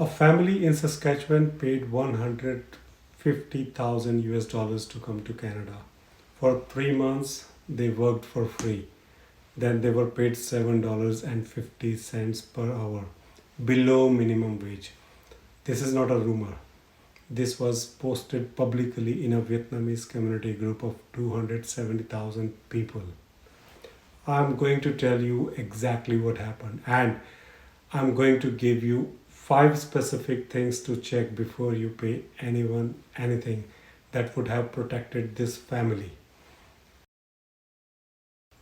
A family in Saskatchewan paid 150,000 US dollars to come to Canada. For 3 months, they worked for free. Then they were paid $7.50 per hour, below minimum wage. This is not a rumor. This was posted publicly in a Vietnamese community group of 270,000 people. I'm going to tell you exactly what happened, and I'm going to give you 5 specific things to check before you pay anyone anything that would have protected this family.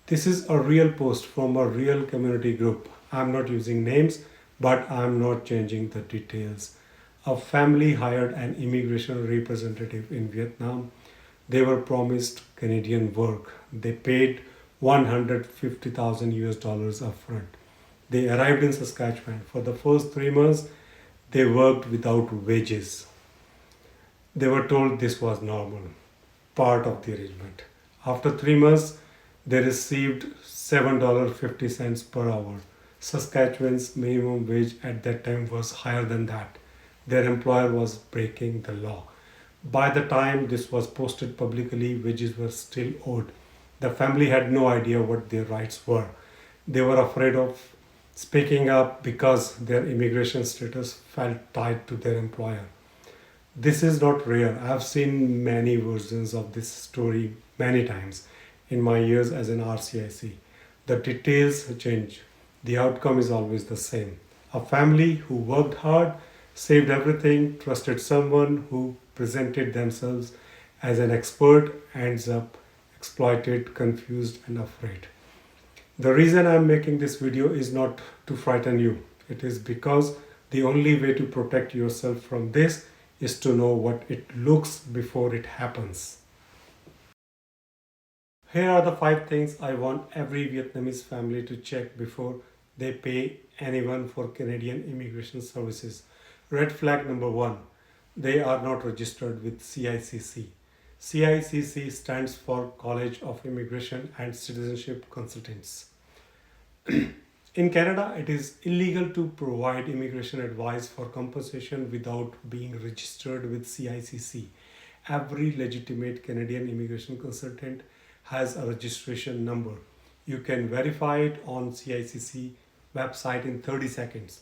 This is a real post from a real community group. I'm not using names, but I'm not changing the details. A family hired an immigration representative in Vietnam. They were promised Canadian work. They paid 150,000 US dollars upfront. They arrived in Saskatchewan. For the first 3 months, they worked without wages. They were told this was normal, part of the arrangement. After 3 months, they received $7.50 per hour. Saskatchewan's minimum wage at that time was higher than that. Their employer was breaking the law. By the time this was posted publicly, wages were still owed. The family had no idea what their rights were. They were afraid of speaking up because their immigration status felt tied to their employer. This is not rare. I have seen many versions of this story many times in my years as an RCIC. The details change. The outcome is always the same. A family who worked hard, saved everything, trusted someone who presented themselves as an expert ends up exploited, confused, and afraid. The reason I'm making this video is not to frighten you. It is because the only way to protect yourself from this is to know what it looks before it happens. Here are the 5 things I want every Vietnamese family to check before they pay anyone for Canadian immigration services. Red flag number 1. They are not registered with CICC. CICC stands for College of Immigration and Citizenship Consultants. In Canada, it is illegal to provide immigration advice for compensation without being registered with CICC. Every legitimate Canadian immigration consultant has a registration number. You can verify it on CICC website in 30 seconds.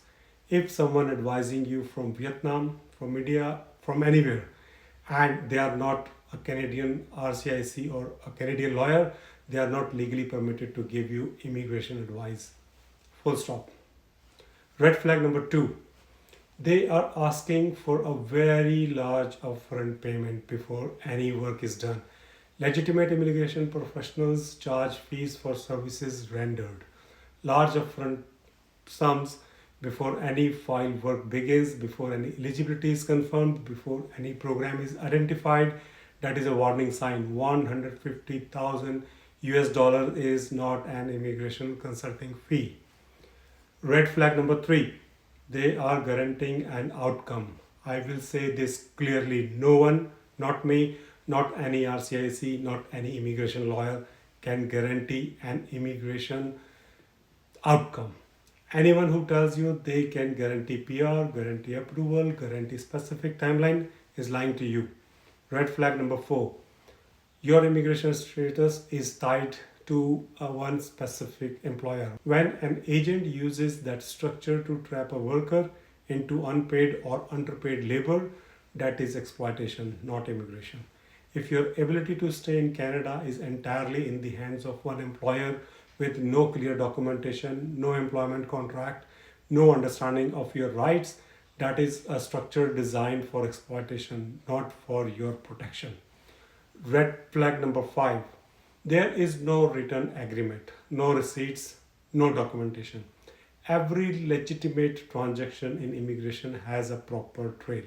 If someone advising you from Vietnam, from India, from anywhere, and they are not a Canadian RCIC or a Canadian lawyer, they are not legally permitted to give you immigration advice. Full stop. Red flag number 2. They are asking for a very large upfront payment before any work is done. Legitimate immigration professionals charge fees for services rendered. Large upfront sums before any file work begins, before any eligibility is confirmed, before any program is identified. That is a warning sign. 150,000 US dollars is not an immigration consulting fee. Red flag number 3. They are guaranteeing an outcome. I will say this clearly. No one, not me, not any RCIC, not any immigration lawyer can guarantee an immigration outcome. Anyone who tells you they can guarantee PR, guarantee approval, guarantee specific timeline is lying to you. Red flag number 4. Your immigration status is tied to one specific employer. When an agent uses that structure to trap a worker into unpaid or underpaid labor, that is exploitation, not immigration. If your ability to stay in Canada is entirely in the hands of one employer with no clear documentation, no employment contract, no understanding of your rights, that is a structure designed for exploitation, not for your protection. Red flag number 5. There is no written agreement, no receipts, no documentation. Every legitimate transaction in immigration has a proper trail.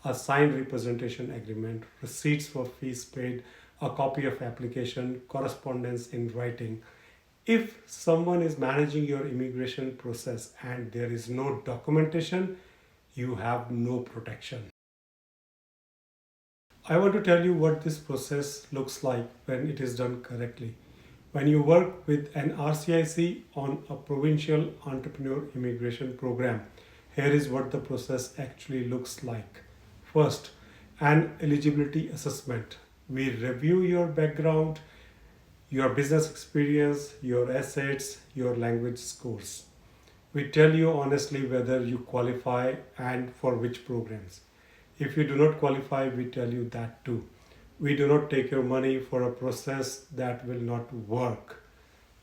A signed representation agreement, receipts for fees paid, a copy of application, correspondence in writing. If someone is managing your immigration process and there is no documentation, you have no protection. I want to tell you what this process looks like when it is done correctly. When you work with an RCIC on a Provincial Entrepreneur Immigration program, Here is what the process actually looks like. First, an eligibility assessment. We review your background, your business experience, your assets, your language scores. We tell you honestly whether you qualify and for which programs. If you do not qualify, we tell you that too. We do not take your money for a process that will not work.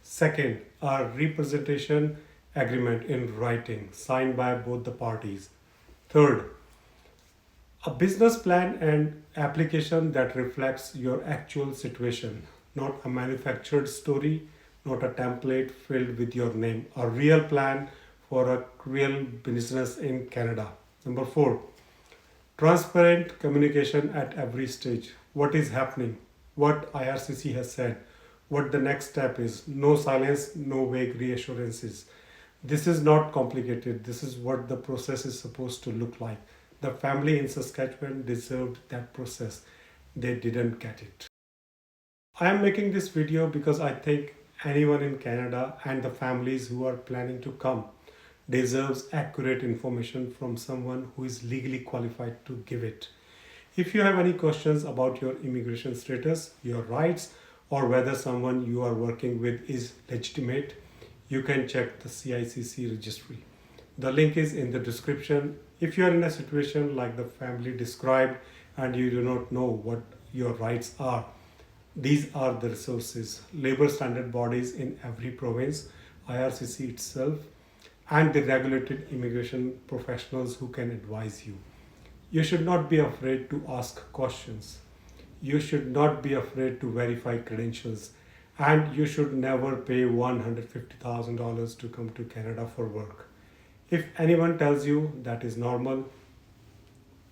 Second, a representation agreement in writing signed by both the parties. Third, a business plan and application that reflects your actual situation, not a manufactured story, not a template filled with your name, a real plan for a real business in Canada. Number four, transparent communication at every stage. What is happening? What IRCC has said? What the next step is? No silence, no vague reassurances. This is not complicated. This is what the process is supposed to look like. The family in Saskatchewan deserved that process. They didn't get it. I am making this video because I think anyone in Canada and the families who are planning to come deserves accurate information from someone who is legally qualified to give it. If you have any questions about your immigration status, your rights, or whether someone you are working with is legitimate, you can check the CICC registry. The link is in the description. If you are in a situation like the family described and you do not know what your rights are, these are the resources: labor standard bodies in every province, IRCC itself, and the regulated immigration professionals who can advise you. You should not be afraid to ask questions. You should not be afraid to verify credentials. And you should never pay $150,000 to come to Canada for work. If anyone tells you that is normal,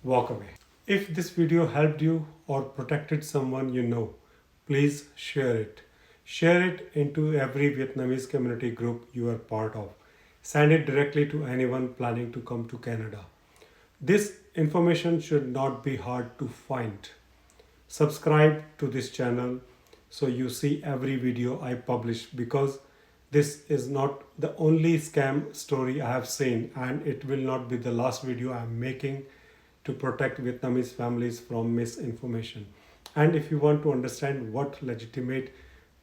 walk away. If this video helped you or protected someone you know, please share it. Share it into every Vietnamese community group you are part of. Send it directly to anyone planning to come to Canada. This information should not be hard to find. Subscribe to this channel so you see every video I publish, because this is not the only scam story I have seen, and it will not be the last video I am making to protect Vietnamese families from misinformation. And if you want to understand what legitimate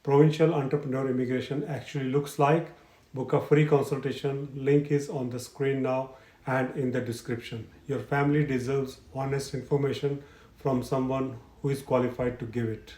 provincial entrepreneur immigration actually looks like, book a free consultation. Link is on the screen now and in the description. Your family deserves honest information from someone who is qualified to give it.